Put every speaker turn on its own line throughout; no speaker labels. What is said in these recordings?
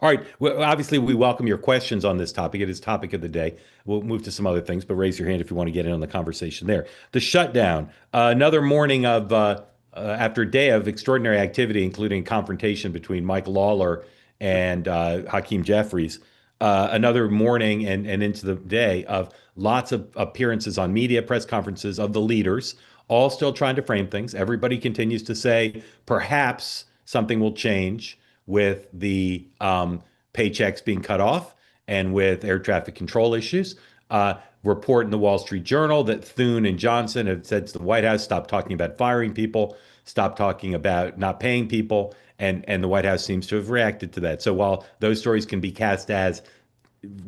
All right. Well, obviously, we welcome your questions on this topic. It is topic of the day. We'll move to some other things, but raise your hand if you want to get in on the conversation there. The shutdown, another morning of after a day of extraordinary activity, including confrontation between Mike Lawler and Hakeem Jeffries. Another morning and into the day of lots of appearances on media, press conferences of the leaders, all still trying to frame things. Everybody continues to say perhaps something will change with the paychecks being cut off and with air traffic control issues. Report in the Wall Street Journal that Thune and Johnson have said to the White House, stop talking about firing people, stop talking about not paying people. And the White House seems to have reacted to that. So while those stories can be cast as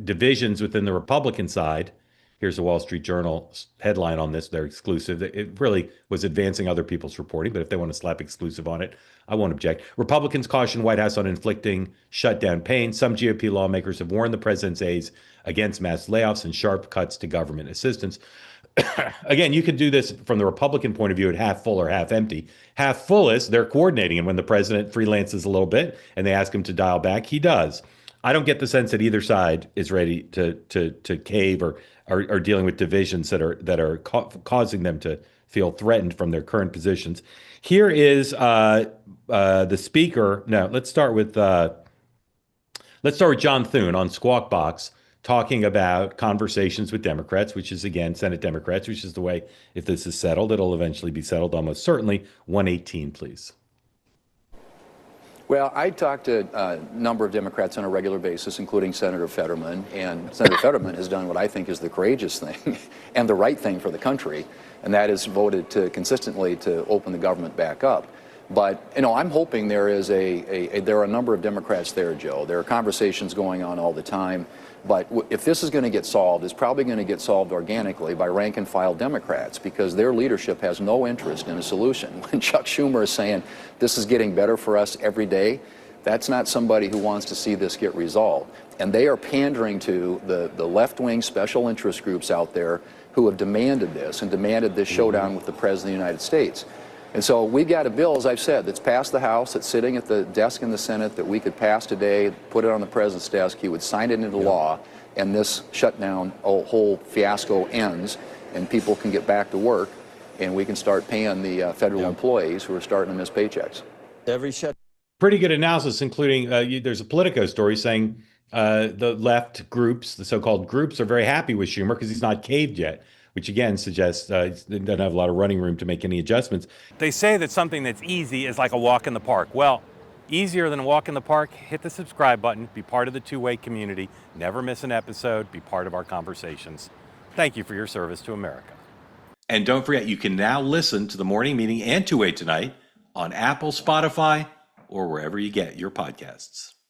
divisions within the Republican side, here's the Wall Street Journal headline on this. They're exclusive. It really was advancing other people's reporting, but if they want to slap exclusive on it, I won't object. Republicans caution White House on inflicting shutdown pain. Some GOP lawmakers have warned the president's aides against mass layoffs and sharp cuts to government assistance. Again, you could do this from the Republican point of view at half full or half empty. Half full is they're coordinating, and when the president freelances a little bit and they ask him to dial back, he does. I don't get the sense that either side is ready to cave or are dealing with divisions that are causing them to feel threatened from their current positions. Here is the speaker. No, let's start with John Thune on Squawk Box talking about conversations with Democrats, which is again Senate Democrats, which is the way, if this is settled, it'll eventually be settled almost certainly. 118, please.
Well, I talk to a number of Democrats on a regular basis, including Senator Fetterman, and Senator Fetterman has done what I think is the courageous thing and the right thing for the country, and that is voted consistently to open the government back up. But, I'm hoping there are a number of Democrats there, Joe. There are conversations going on all the time. But if this is going to get solved, it's probably going to get solved organically by rank and file Democrats, because their leadership has no interest in a solution. When Chuck Schumer is saying this is getting better for us every day, that's not somebody who wants to see this get resolved. And they are pandering to the left-wing special interest groups out there who have demanded this and demanded this showdown with the President of the United States. And so we've got a bill, as I've said, that's passed the House, that's sitting at the desk in the Senate that we could pass today, put it on the President's desk, he would sign it into law, and this shutdown whole fiasco ends, and people can get back to work, and we can start paying the federal employees who are starting to miss paychecks.
Pretty good analysis, including there's a Politico story saying the left groups, the so-called groups, are very happy with Schumer because he's not caved yet, which again suggests he doesn't have a lot of running room to make any adjustments.
They say that something that's easy is like a walk in the park. Well, easier than a walk in the park, hit the subscribe button, be part of the two-way community, never miss an episode, be part of our conversations. Thank you for your service to America.
And don't forget, you can now listen to the morning meeting and Two-Way Tonight on Apple, Spotify, or wherever you get your podcasts.